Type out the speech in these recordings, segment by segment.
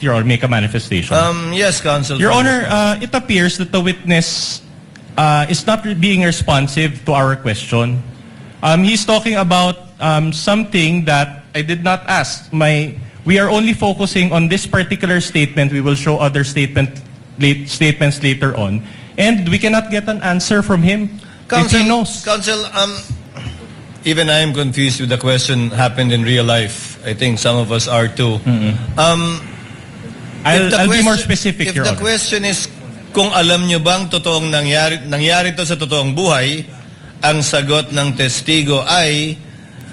Your Honor, make a manifestation? Yes, Counsel. Your Honor, it appears that the witness is not being responsive to our question. He's talking about something that I did not ask. We are only focusing on this particular statement. We will show other statements later on. And we cannot get an answer from him if he knows. Counsel, even I am confused with the question happened in real life. I think some of us are too. I'll be more specific, Your Honor. If the question is kung alam nyo bang totoong nangyari to sa totoong buhay, ang sagot ng testigo ay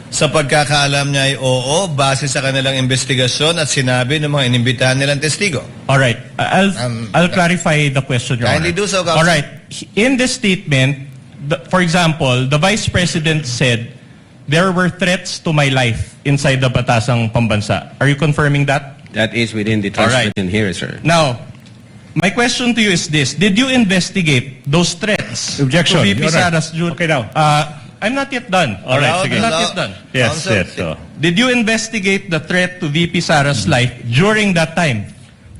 sa pagkakaalam niya ay oo, base sa kanilang investigasyon at sinabi ng mga inimbitahan nilang testigo. All right. I'll clarify the question, Your Honor. Kindly do so, Counsel. All right. In this statement, for example, the Vice President said there were threats to my life inside the Batasang Pambansa. Are you confirming that? That is within the transcription here, sir. Now, my question to you is this. Did you investigate those threats? Objection. To VP Sara's Okay now. I'm not yet done. All right, sige. I'm not yet done. Yes, Counsel, yes. So. Did you investigate the threat to VP Sara's life during that time?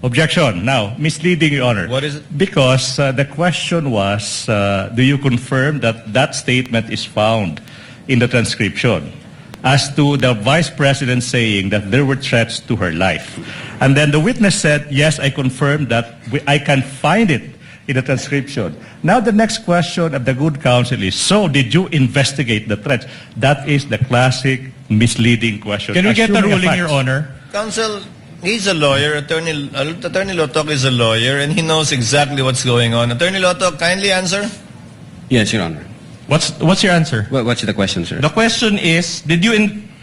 Objection. Now, misleading, Your Honor. What is it? Because the question was, do you confirm that that statement is found in the transcription as to the Vice President saying that there were threats to her life? And then the witness said, yes, I confirm that I can find it in the transcription. Now the next question of the good counsel is, so did you investigate the threats? That is the classic misleading question. Can we get the Assuming ruling, facts. Your Honor? Counsel, he's a lawyer. Attorney Lotok is a lawyer and he knows exactly what's going on. Attorney Lotok, kindly answer. Yes, Your Honor. What's your answer? What's the question, sir? The question is,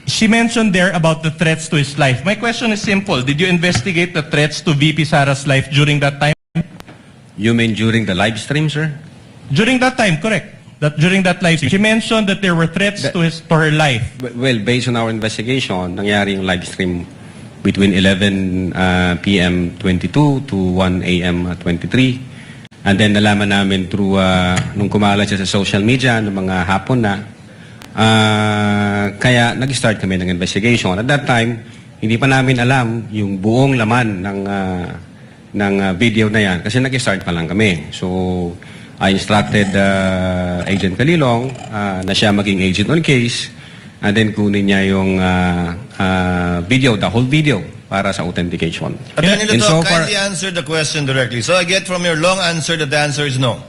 she mentioned there about the threats to his life. My question is simple. Did you investigate the threats to VP Sara's life during that time? You mean during the live stream, sir? During that time, correct. During that live stream. She mentioned that there were threats to her life. Well, based on our investigation, nangyari yung live stream between 11 p.m. 22 to 1 a.m. 23. And then nalaman namin through, nung kumalat siya sa social media, ng mga hapon na, kaya nag-start kami ng investigation. At that time, hindi pa namin alam yung buong laman ng video na yan kasi nag-start pa lang kami. So, I instructed Agent Calilong na siya maging agent on case and then kunin niya yung video, the whole video para sa authentication. Attorney And Lotok, so far- kindly answer the question directly. So I get from your long answer that the answer is no.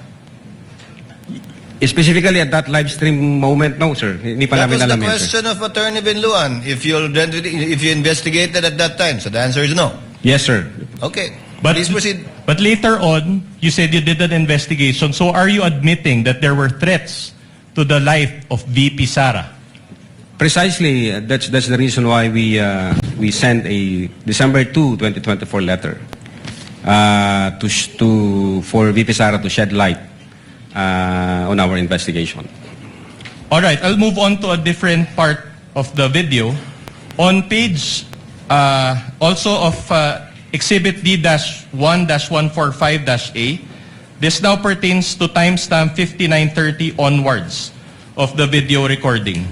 Specifically at that live stream moment, no, sir. Hindi pa That namin was alam the yun, sir. question of Attorney Binluan. If you investigated at that time, so the answer is no. Yes, sir. Okay. But, Please proceed. But later on, you said you did an investigation. So are you admitting that there were threats to the life of VP Sara? Precisely, that's the reason why we sent a December 2, 2024 letter for VP Sara to shed light on our investigation. All right, I'll move on to a different part of the video. On page also of Exhibit D-1-145-A, this now pertains to timestamp 5930 onwards of the video recording.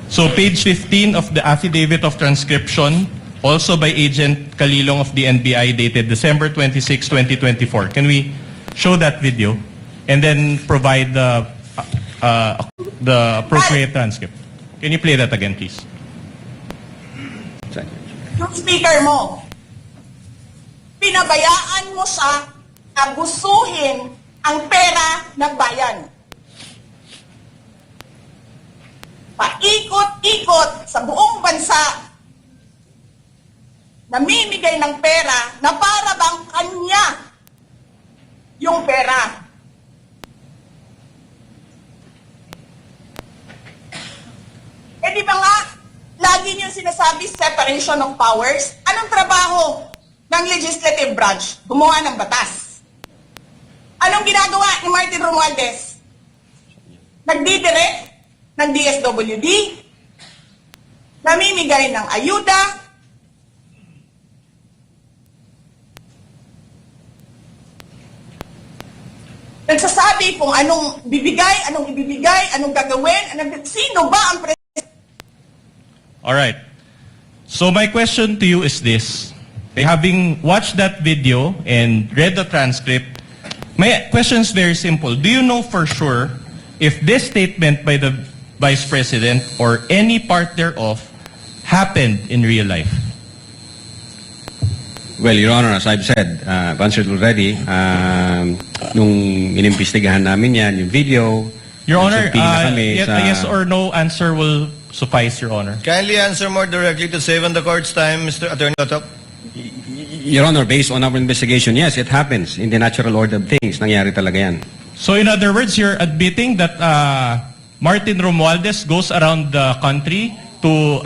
So page 15 of the affidavit of transcription, also by Agent Calilong of the NBI, dated December 26, 2024. Can we show that video and then provide the appropriate transcript? Can you play that again, please? Yung speaker mo, pinabayaan mo siya abusuhin ang pera ng bayan. Paikot-ikot sa buong bansa, namimigay ng pera na para bang kanya yung pera. Eh di ba nga, lagi niyo sinasabi separation of powers? Anong trabaho ng legislative branch? Gumawa ng batas. Anong ginagawa ni Martin Romualdez? Nagdidirect ng DSWD, namimigay ng ayuda, nagsasabi kung anong bibigay, anong ibibigay, anong gagawin, sino ba ang presidente. All right. So my question to you is this. Having watched that video and read the transcript, my question is very simple. Do you know for sure if this statement by the Vice President or any part thereof happened in real life? Well, Your Honor, as I've said, I've answered already. Nung inimbestigahan namin yan, yung video, Your Honor, nagsubpina kami a yes or no answer will suffice, Your Honor. Kindly answer more directly to save on the court's time, Mr. Attorney Otok. Your Honor, based on our investigation, yes, it happens. In the natural order of things, nangyari talaga yan. So in other words, you're admitting that Martin Romualdez goes around the country to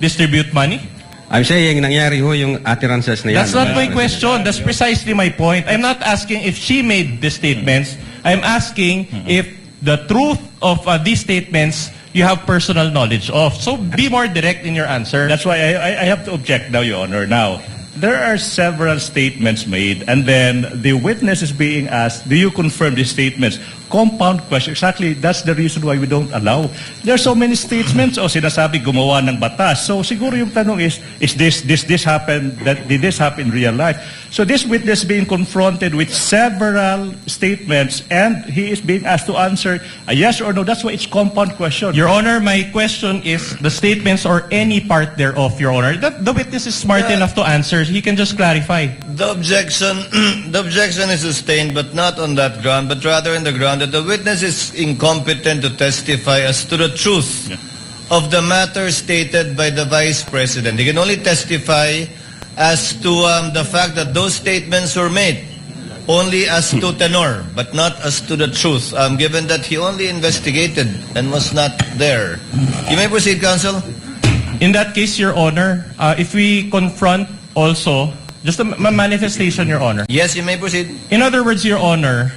distribute money? I'm saying, nangyari ho yung utterances na yan. That's not my question. That's precisely my point. I'm not asking if she made the statements. I'm asking if the truth of these statements you have personal knowledge of. So be more direct in your answer. That's why I have to object now, Your Honor. Now, there are several statements made, and then the witness is being asked, do you confirm these statements? Compound question. Exactly, that's the reason why we don't allow. There are so many statements o sinasabi gumawa ng batas. So siguro yung tanong is this happen, did this happen in real life? So this witness being confronted with several statements and he is being asked to answer a yes or no. That's why it's compound question. Your Honor, my question is the statements or any part thereof, Your Honor. The witness is smart enough to answer. He can just clarify. The objection is sustained, but not on that ground, but rather in the ground that the witness is incompetent to testify as to the truth of the matter stated by the Vice President. He can only testify as to the fact that those statements were made only as to tenor, but not as to the truth, given that he only investigated and was not there. You may proceed, counsel. In that case, Your Honor, if we confront also, just a manifestation, Your Honor. Yes, you may proceed. In other words, Your Honor,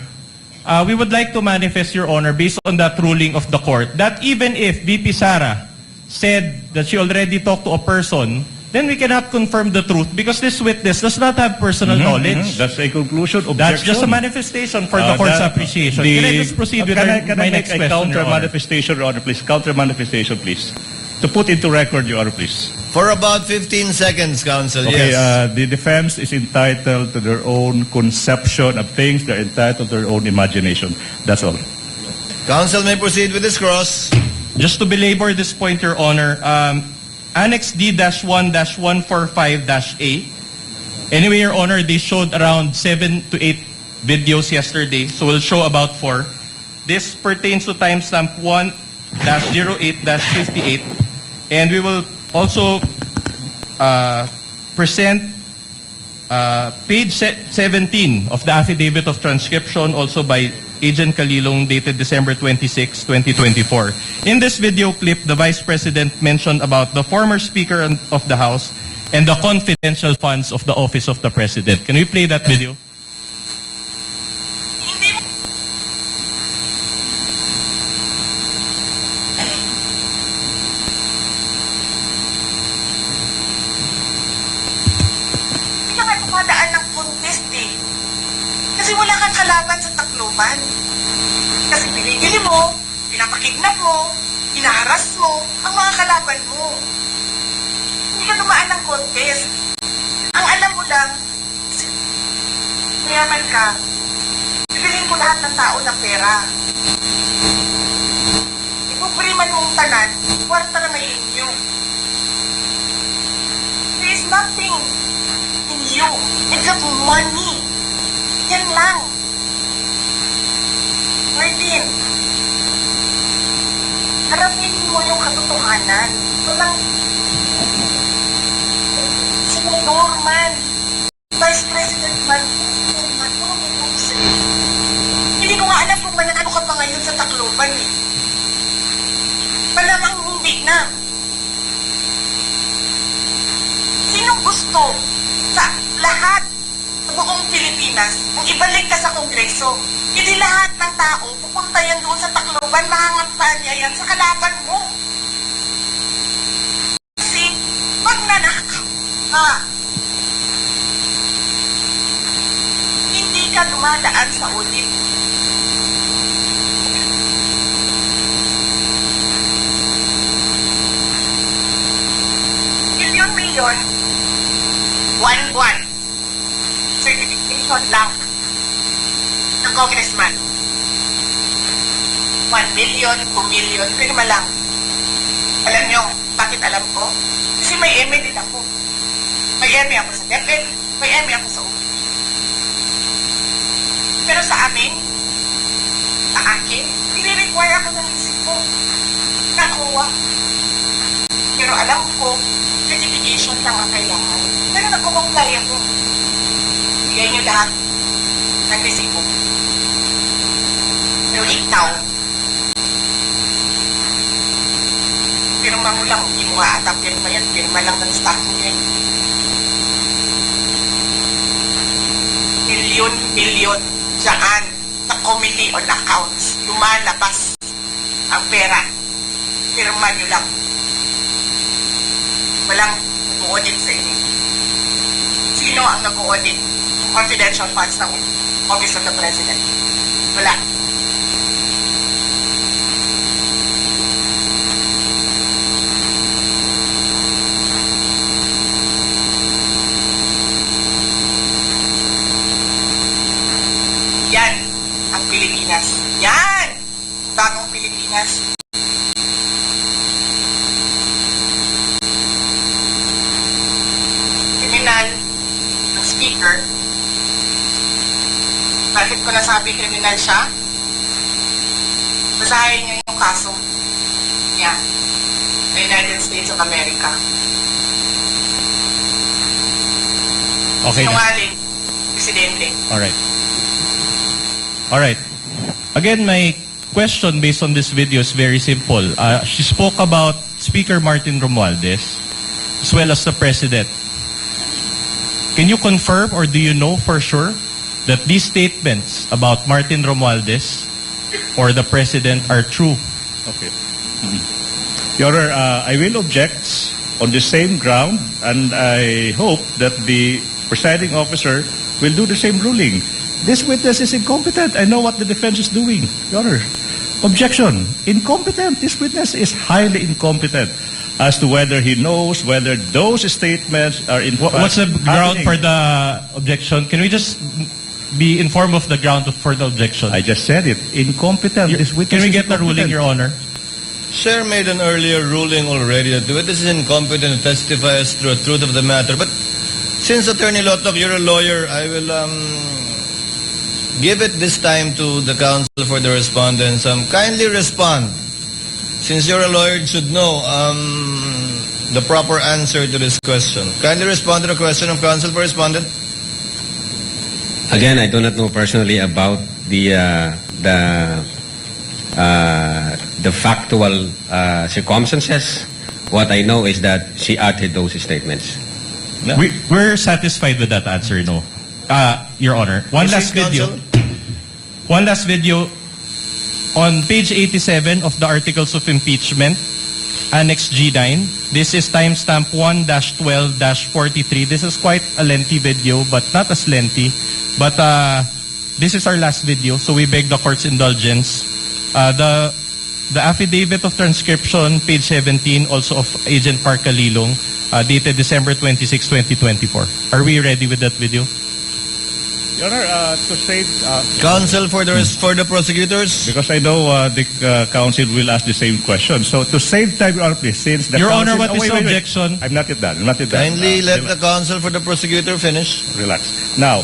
we would like to manifest, Your Honor, based on that ruling of the court, that even if VP Sara said that she already talked to a person, then we cannot confirm the truth because this witness does not have personal knowledge. That's a conclusion. Objection. That's just a manifestation for the court's appreciation. Can I just proceed with my next question, counter Your Honor? manifestation, Your Honor, please? Counter manifestation, please. To put into record, Your Honor, please. For about 15 seconds, counsel, Okay, yes. the defense is entitled to their own conception of things. They're entitled to their own imagination. That's all. Counsel may proceed with this cross. Just to belabor this point, Your Honor, Annex D-1-145-A. Anyway, Your Honor, they showed around 7 to 8 videos yesterday, so we'll show about 4. This pertains to timestamp 1-08-58, and we will also present page 17 of the affidavit of transcription, also by Agent Calilong, dated December 26, 2024. In this video clip, the Vice President mentioned about the former Speaker of the House and the confidential funds of the Office of the President. Can we play that video? Hindi ka dumadaan ng contest eh. Kasi wala kang kalaban sa Tacloban. Kasi pinigili mo, pinapakidnap mo, hinaharas mo, ang mga kalaban mo. Hindi ka dumaan ng contest. Ang alam mo lang, mayaman ka, bibilin mo lahat ng tao ng pera. Ipupriman mong tanan, kwarta na may inyo. There is nothing in you except money. Yan lang. Martin, harapin mo yung katotohanan. Walang senador man, Vice President man, hindi ko nga alam kung mananalo ka pa ngayon sa Tacloban eh. Malamang hindi na. Sinong gusto sa lahat sa buong Pilipinas kung ibalik ka sa Kongreso? Hindi lahat ng tao pupunta yan doon sa Tacloban, mahangampan niya yan sa kalaban mo. Kasi magnanakaw ka. Hindi ka dumadaan sa audit. If you million, 1 buwan. Certification lang ng congressman. 1 million, 2 million, pirma lang. Alam nyo, bakit alam ko? Kasi may MA din ako. May MA ako sa DepEd, may MA ako sa UP. Pero sa amin, sa akin, i-require ako ng isip ko. Nakuha. Pero alam ko, certification lang ang kailangan. Pero nag-comply ako. Bigay nyo lahat ng resibo. Pero ikaw, pirma mo lang, hindi mo ata pirma yan, pirma lang ng staff mo yan. Milyon dyan sa committee on accounts. Lumalabas ang pera. Pirma nyo lang. Walang nag-audit sa inyo. Sino ang nag-audit? Confidential funds ng Office of the President. Wala. Yan ang Pilipinas. Yan! Bagong Pilipinas. Kriminal ng speaker. Bakit ko nasabi kriminal siya? Basahin niyo yung kaso niya sa United States of America. Okay na. Sinungaling, Presidente. All right. Again, my question based on this video is very simple. She spoke about Speaker Martin Romualdez as well as the President. Can you confirm or do you know for sure that these statements about Martin Romualdez or the President are true? Okay. Your Honor, I will object on the same ground, and I hope that the presiding officer will do the same ruling. This witness is incompetent. I know what the defense is doing. Your Honor, objection. Incompetent. This witness is highly incompetent as to whether he knows whether those statements are in fact What's the ground happening. for the objection? Can we just be informed of the ground for the objection? I just said it. Incompetent. This witness Can we is get the ruling, incompetent. Your Honor? Sir made an earlier ruling already that the witness is incompetent to testify as to the truth of the matter. But since Attorney Lotok, you're a lawyer, I will give it this time to the counsel for the respondents. Kindly respond. Since you're a lawyer, you should know the proper answer to this question. Kindly respond to the question of counsel for respondent. Again, I do not know personally about the factual circumstances. What I know is that she uttered those statements. No. We're satisfied with that answer, no? Your Honor. One last Proceed, video. counsel. One last video. On page 87 of the Articles of Impeachment, Annex G9, this is timestamp 1-12-43. This is quite a lengthy video, but not as lengthy. But this is our last video, so we beg the court's indulgence. The affidavit of transcription, page 17, also of Agent Park Calilong, dated December 26, 2024. Are we ready with that video? Your Honor, to save... Counsel for the prosecutors. because I know the counsel will ask the same question. So to save time, Your Honor, please, since the Your counsel... Honor, what is the objection? I'm not yet done. I'm not yet done. Kindly let the counsel for the prosecutor finish. Relax. Now,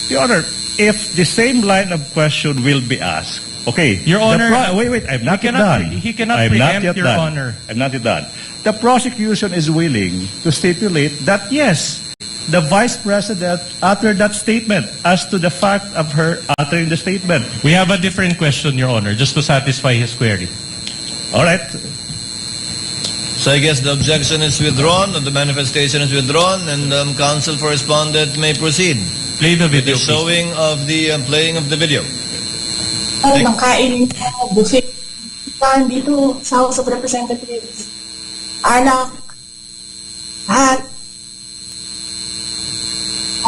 Your Honor, if the same line of question will be asked, okay. Your Honor, wait, I'm not yet cannot done. he cannot I'm not preempt yet Your done. Honor. I'm not yet done. The prosecution is willing to stipulate that, yes, the Vice President uttered that statement as to the fact of her uttering the statement. We have a different question, Your Honor, just to satisfy his query. All right. So I guess the objection is withdrawn, or the manifestation is withdrawn, and counsel for respondent may proceed. Play the The video, please. showing of the playing of the video. Ano nang kainin ko, buffet. Saan dito sa House of Representatives. Alak.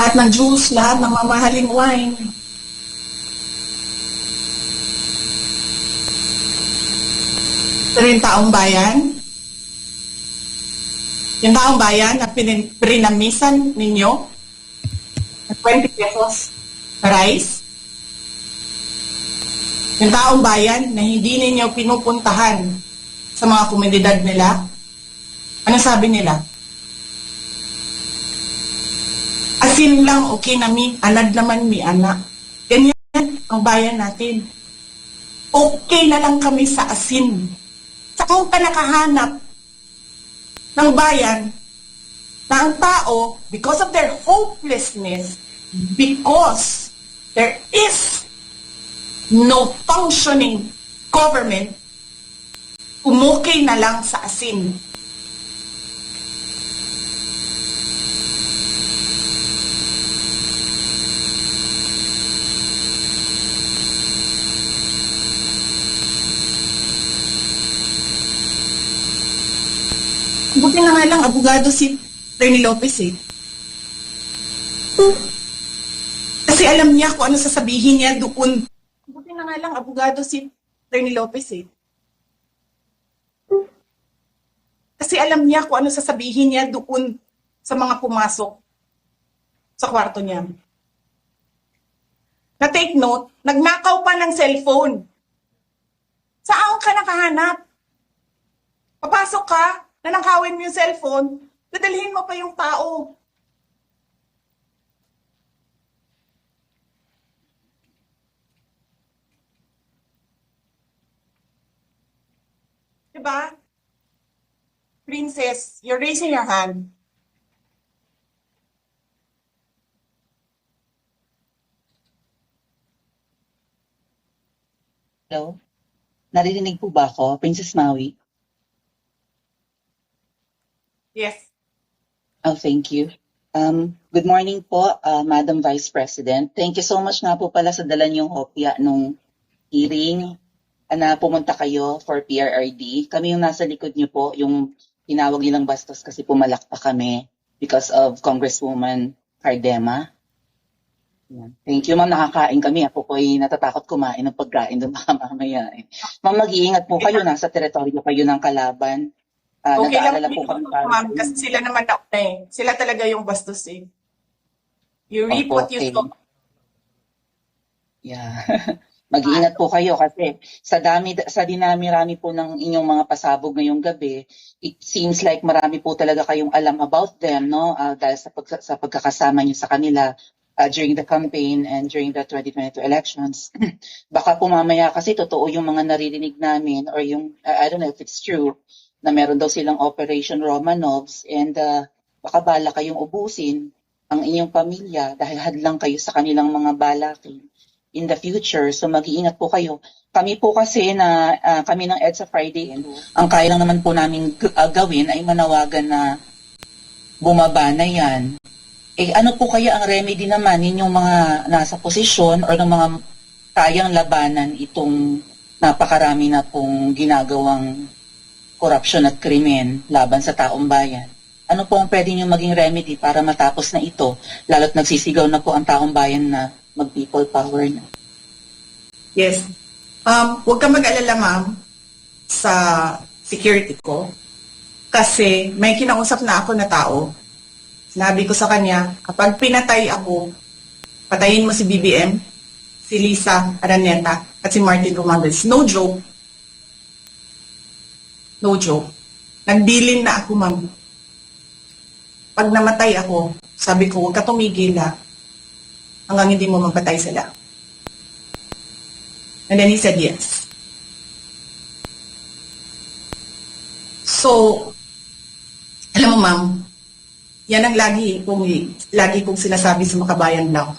Lahat ng juice, lahat ng mamahaling wine. Ito rin taong bayan. Yung taong bayan na prinamisan ninyo ng 20 pesos na rice. Yung taong bayan na hindi ninyo pinupuntahan sa mga komunidad nila. Ano sabi nila? Asin lang, okay na mi, anad naman mi, anak. Ganyan ang bayan natin. Okay na lang kami sa asin. Sa kung ka nakahanap ng bayan na ang tao, because of their hopelessness, because there is no functioning government, umukay na lang sa asin. Buti na nga lang, abogado si Attorney Lopez eh. Kasi alam niya kung ano sasabihin niya doon. Buti na nga lang, abogado si Attorney Lopez eh. Kasi alam niya kung ano sasabihin niya doon sa mga pumasok sa kwarto niya. Na take note, nagnakaw pa ng cellphone. Saan ka nakahanap? Papasok ka, nanakawin mo yung cellphone, dadalhin mo pa yung tao. Diba? Princess, you're raising your hand. Hello? Naririnig po ba ako, Princess Maui? Yes. Oh, thank you. Good morning po, Madam Vice President. Thank you so much nga po pala sa dala niyong hopya nung hearing na pumunta kayo for PRRD. Kami yung nasa likod niyo po, yung tinawag nilang bastos kasi pumalak pa kami because of Congresswoman Cardema. Yan. Thank you, ma'am. Nakakain kami. Ako po ay natatakot kumain ng pagkain doon baka mamaya. Ma'am, mag-iingat po kayo. Nasa teritoryo kayo ng kalaban. Okay lang Nag-aalala po kami para ma'am, kasi sila naman na eh. Sila talaga yung bastos eh. You reap Opo, what you okay. sow. Yeah. Mag-iingat po kayo kasi sa dinami-rami po ng inyong mga pasabog ngayong gabi, it seems like marami po talaga kayong alam about them, no? Dahil sa pagkakasama niyo sa kanila during the campaign and during the 2022 elections. Baka po mamaya kasi totoo yung mga naririnig namin or yung, I don't know if it's true, na meron daw silang Operation Romanovs and baka bala kayong ubusin ang inyong pamilya dahil hadlang kayo sa kanilang mga balakin in the future. So mag-iingat po kayo. Kami po kasi kami ng EDSA Friday, and ang kaya lang naman po namin gawin ay manawagan na bumaba na yan. Eh ano po kaya ang remedy naman ninyong mga nasa posisyon or ng mga kayang labanan itong napakarami na pong ginagawang korupsyon at krimen laban sa taong bayan? Ano po ang pwede nyo maging remedy para matapos na ito, lalo't nagsisigaw na po ang taong bayan na mag-people power na? Yes. Huwag ka mag-alala, ma'am, sa security ko. Kasi may kinausap na ako na tao. Sinabi ko sa kanya, kapag pinatay ako, patayin mo si BBM, si Lisa Araneta, at si Martin Romualdez. No joke. No joke. Nagbilin na ako, ma'am. Pag namatay ako, sabi ko, huwag ka tumigil hanggang hindi mo mapatay sila. And then he said yes. So, alam mo, ma'am, yan ang lagi kong sinasabi sa Makabayan Law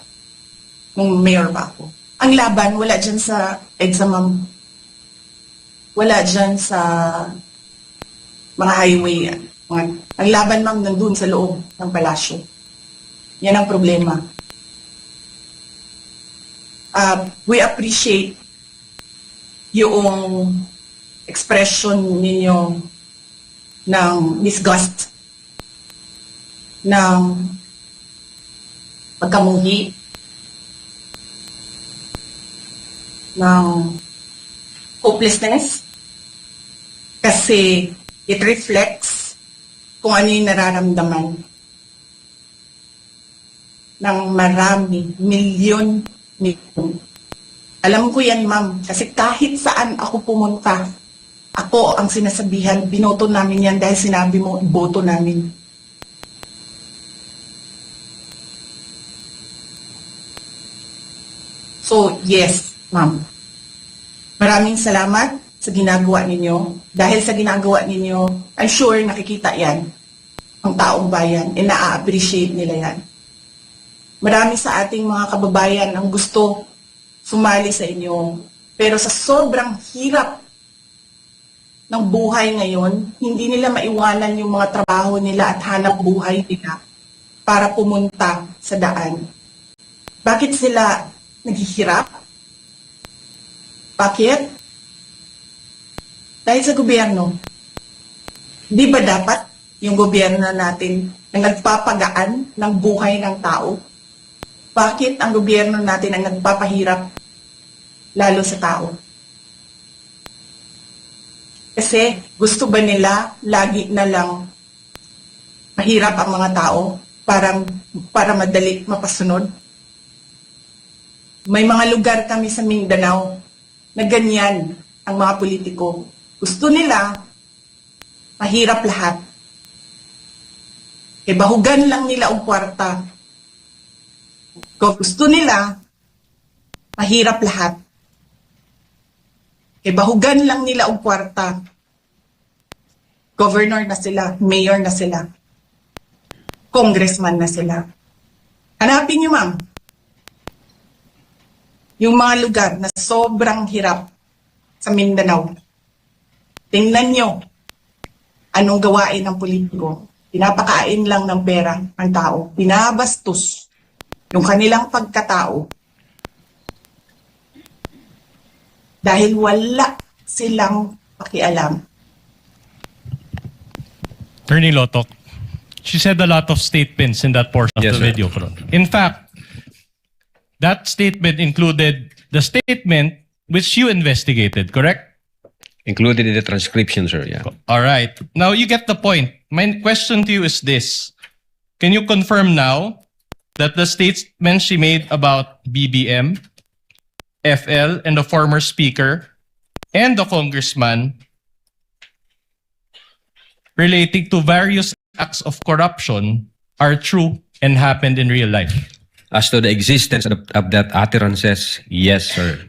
nung mayor pa ako. Ang laban, wala dyan sa EDSA, ma'am. Wala dyan sa mga highway. Ang laban, ma'am, nandun sa loob ng palasyo. Yan ang problema. We appreciate yung expression ninyo ng disgust, ng pagkamuhi, ng hopelessness, kasi it reflects kung ano yung nararamdaman ng marami, milyon. Alam ko yan, ma'am, kasi kahit saan ako pumunta, ako ang sinasabihan, binoto namin yan dahil sinabi mo, boto namin. So, yes, ma'am. Maraming salamat sa ginagawa ninyo. Dahil sa ginagawa ninyo, I'm sure nakikita yan ang taong bayan, and na-appreciate nila yan. Marami sa ating mga kababayan ang gusto sumali sa inyo. Pero sa sobrang hirap ng buhay ngayon, hindi nila maiwanan yung mga trabaho nila at hanap buhay nila para pumunta sa daan. Bakit sila naghihirap? Bakit? Dahil sa gobyerno. Di ba dapat yung gobyerno natin ang nagpapagaan ng buhay ng tao? Bakit ang gobyerno natin ang nagpapahirap lalo sa tao? Kasi gusto ba nila lagi na lang mahirap ang mga tao para madali mapasunod? May mga lugar kami sa Mindanao na ganyan ang mga politiko. Gusto nila mahirap lahat. E bahugan lang nila ang kwarta. Kung gusto nila, mahirap lahat. E bahugan lang nila ang kwarta. Governor na sila, mayor na sila, congressman na sila. Hanapin niyo, ma'am, yung mga lugar na sobrang hirap sa Mindanao. Tingnan nyo anong gawain ng politiko. Pinapakain lang ng pera ang tao. Pinabastos yung kanilang pagkatao dahil wala silang pakialam. Attorney Lotok, she said a lot of statements in that portion of Yes, the sir. video. In fact, that statement included the statement which you investigated, correct? Included in the transcription, sir. Yeah. All right. Now you get the point. My question to you is this. Can you confirm now that the statement she made about BBM, FL, and the former speaker, and the congressman relating to various acts of corruption are true and happened in real life? As to the existence of that utterances, yes, sir.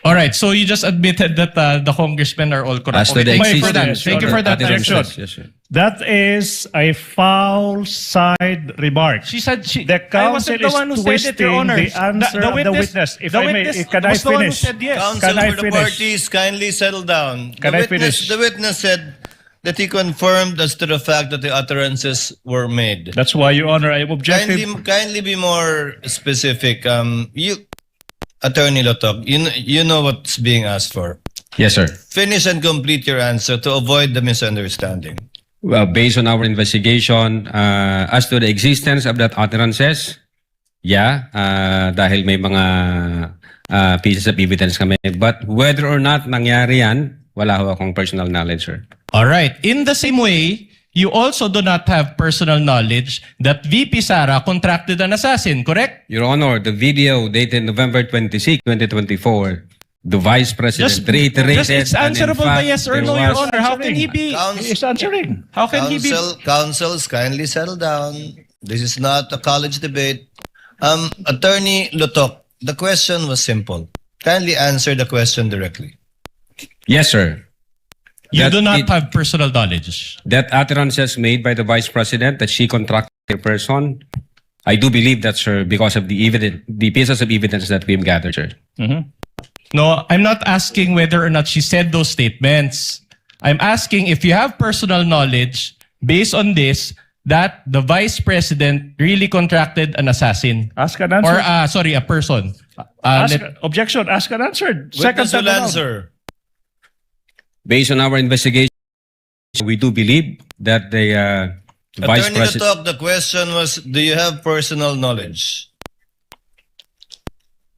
All right. So you just admitted that the congressmen are all corrupt. As to the Thank you for that. existence Thank you of for that. utterances, yes, sir. That is a foul side remark. She said she. The I wasn't counsel the one who is said it, Your twisting Honor. the answer of the witness. If the I may, witness can I was the one who finish? said yes. Counsel Can I for the finish? parties, kindly settle down. Can I finish? The witness said that he confirmed as to the fact that the utterances were made. That's why, Your Honor, I am objective. Kindly be more specific. Attorney Lotok, you know what's being asked for. Yes, sir. Finish and complete your answer to avoid the misunderstanding. Well, based on our investigation, as to the existence of that utterances, yeah, dahil may mga pieces of evidence kami. But whether or not nangyari yan, wala ho akong personal knowledge, sir. All right. In the same way, you also do not have personal knowledge that VP Sara contracted an assassin, correct? Your Honor, the video dated November 26, 2024, the Vice President reiterated. It's and in answerable by fact, yes or there no, Your was- Honor. How can he be? He is answering. How can he be? Counsels, kindly settle down. This is not a college debate. Attorney Lotok, the question was simple. Kindly answer the question directly. Yes, sir. You That do not it- have personal knowledge. That utterances made by the Vice President that she contracted a person, I do believe that, sir, because of the pieces of evidence that we've gathered, sir. No, I'm not asking whether or not she said those statements. I'm asking if you have personal knowledge based on this that the Vice President really contracted an assassin. Ask an Or, answer. a person. Objection. Ask an answer. Second Witness time will around. answer. Based on our investigation, we do believe that the Vice Attorney President... Lotok, the question was, do you have personal knowledge?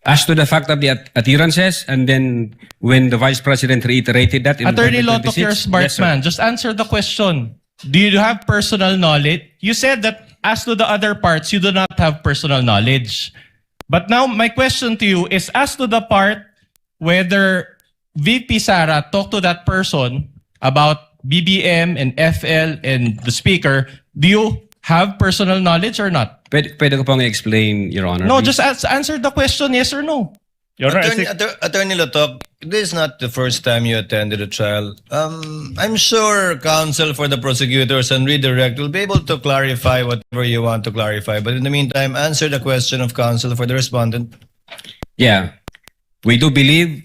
As to the fact of the adherences, and then when the Vice President reiterated that in Attorney November Lotok, you're a 26, smart yes, sir. man. Just answer the question. Do you have personal knowledge? You said that as to the other parts, you do not have personal knowledge. But now my question to you is as to the part whether VP Sara talked to that person about BBM and FL and the speaker, do you have personal knowledge or not? Pwede ko pong i-explain, Your Honor. No, please? just answer the question, yes or no. Your Honor, I Attorney, think- Attorney Lotok, this is not the first time you attended a trial. I'm sure counsel for the prosecutors and redirect will be able to clarify whatever you want to clarify. But in the meantime, answer the question of counsel for the respondent. Yeah. We do believe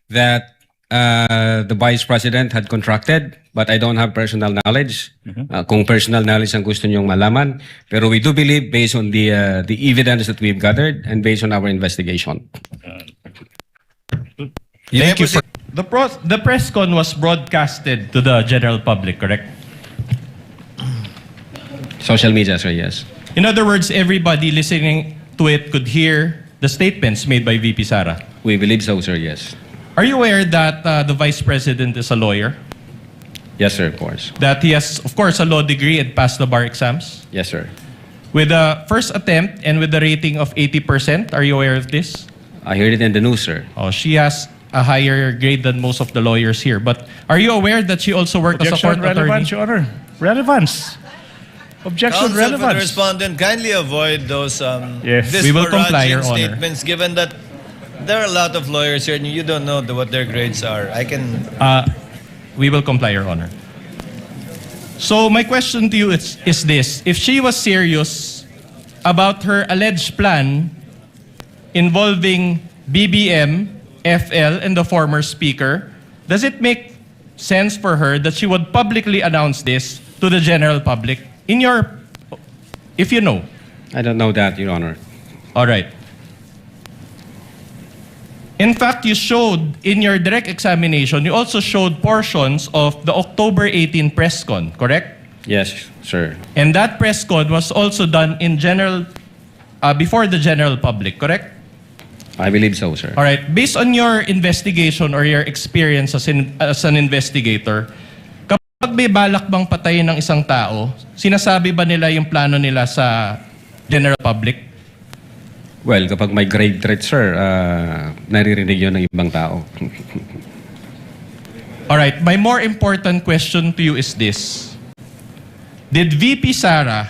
that the Vice President had contracted, but I don't have personal knowledge. Kung personal knowledge ang gusto niyong malaman. Pero we do believe based on the evidence that we've gathered and based on our investigation. Thank you. The press con was broadcasted to the general public, correct? Social media, sir, yes. In other words, everybody listening to it could hear the statements made by VP Sara. We believe so, sir, yes. Are you aware that the Vice President is a lawyer? Yes, sir, of course. That he has, of course, a law degree and passed the bar exams? Yes, sir. With a first attempt and with a rating of 80%, are you aware of this? I heard it in the news, sir. Oh, she has a higher grade than most of the lawyers here. But are you aware that she also worked as a Objection, court attorney? relevance, Your Honor. Relevance. Objection, Counsel for the relevance. respondent, kindly avoid those Yes. We will comply, Your disparaging Honor. statements given that there are a lot of lawyers here and you don't know what their grades are. We will comply, Your Honor. So my question to you is this. If she was serious about her alleged plan involving BBM, FL, and the former speaker, does it make sense for her that she would publicly announce this to the general public? If you know. I don't know that, Your Honor. All right. In fact, you showed in your direct examination, you also showed portions of the October 18 press con, correct? Yes, sir. And that press con was also done in general, before the general public, correct? I believe so, sir. All right. Based on your investigation or your experience as an investigator, kapag may balak bang patayin ng isang tao, sinasabi ba nila yung plano nila sa general public? Well, kapag may grave threat, sir, naririnig yun ng ibang tao. All right. My more important question to you is this. Did VP Sara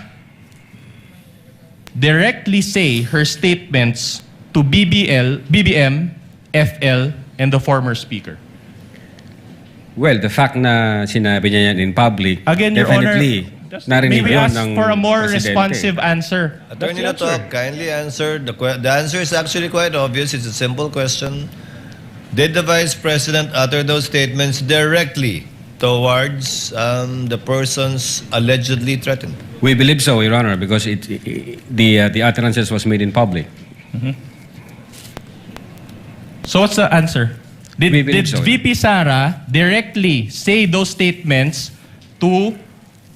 directly say her statements to BBM, FL, and the former speaker? Well, the fact na sinabi niya yan in public, Again, Your Honor, definitely, may narinig we yun ask ng for a more presidente. responsive answer? Attorney Lotok, kindly answer. The answer is actually quite obvious. It's a simple question. Did the Vice President utter those statements directly towards the persons allegedly threatened? We believe so, Your Honor, because the utterances was made in public. So what's the answer? We Did believe so. VP Sara directly say those statements to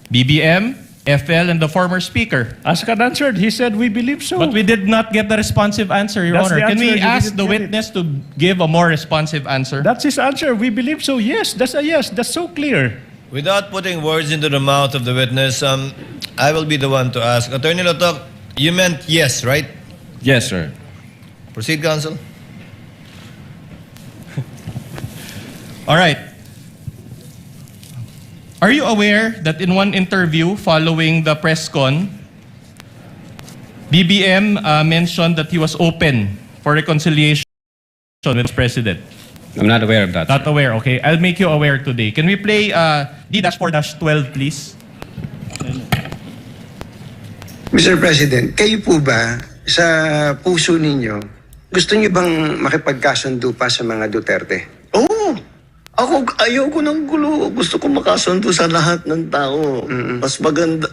BBM, FL, and the former speaker? Ask and answered. He said, we believe so. But we did not get the responsive answer, Your That's Honor. the Can we answer, you ask didn't the get it. witness to give a more responsive answer? That's his answer. We believe so. Yes, that's a yes. That's so clear. Without putting words into the mouth of the witness, I will be the one to ask. Attorney Lotok, you meant yes, right? Yes, sir. Proceed, counsel. All right. Are you aware that in one interview following the press con, BBM mentioned that he was open for reconciliation with the president? I'm not aware of that. Not aware, okay. I'll make you aware today. Can we play D-4-12, please? Mr. President, kayo po ba sa puso ninyo, gusto niyo bang makipagkasundo pa sa mga Duterte? Oo. Ayoko ng gulo. Gusto ko makasundo sa lahat ng tao. Mas maganda,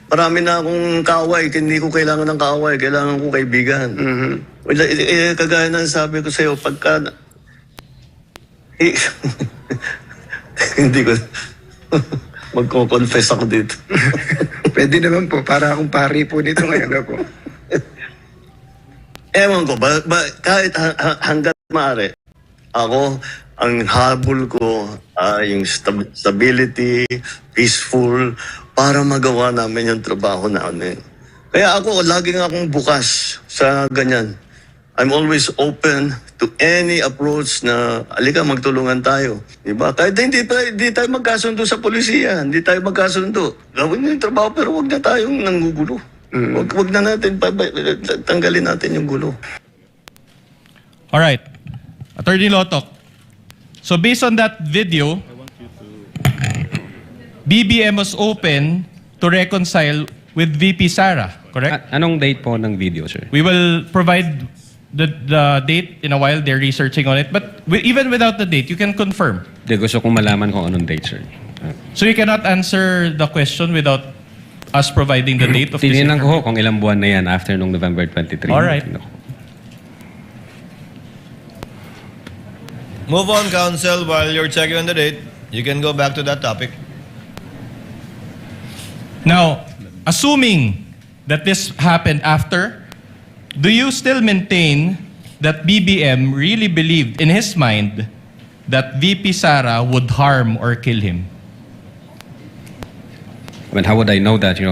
marami na akong kaaway. Hindi ko kailangan ng kaaway. Kailangan ko kaibigan. Kagaya ng sabi ko sa'yo, pagka... Hindi ko... Magko-confess ako dito. Pwede naman po, para akong pari po dito ngayon. Ako. Ewan ko, kahit hanggat maaari, ako, ang habol ko ay yung stability, peaceful, para magawa namin yung trabaho namin. Kaya ako, laging akong bukas sa ganyan. I'm always open to any approach na, alika, magtulungan tayo. Diba? Kahit hindi tayo magkasundo sa polisiya, hindi tayo magkasundo. Gawin niyo yung trabaho, pero wag na tayong nanggugulo. Wag na natin, tanggalin natin yung gulo. All right. Attorney Lotok. So based on that video, BBM was open to reconcile with VP Sara, correct? Anong date po ng video, sir? We will provide the date in a while. They're researching on it. But even without the date, you can confirm. Di, gusto kong malaman kung anong date, sir. So you cannot answer the question without us providing the date of this Tininan interview? ko kung ilang buwan na yan after nung November 23. All right. Move on, counsel, while you're checking on the date. You can go back to that topic. Now, assuming that this happened after, do you still maintain that BBM really believed in his mind that VP Sara would harm or kill him? I mean, how would I know that,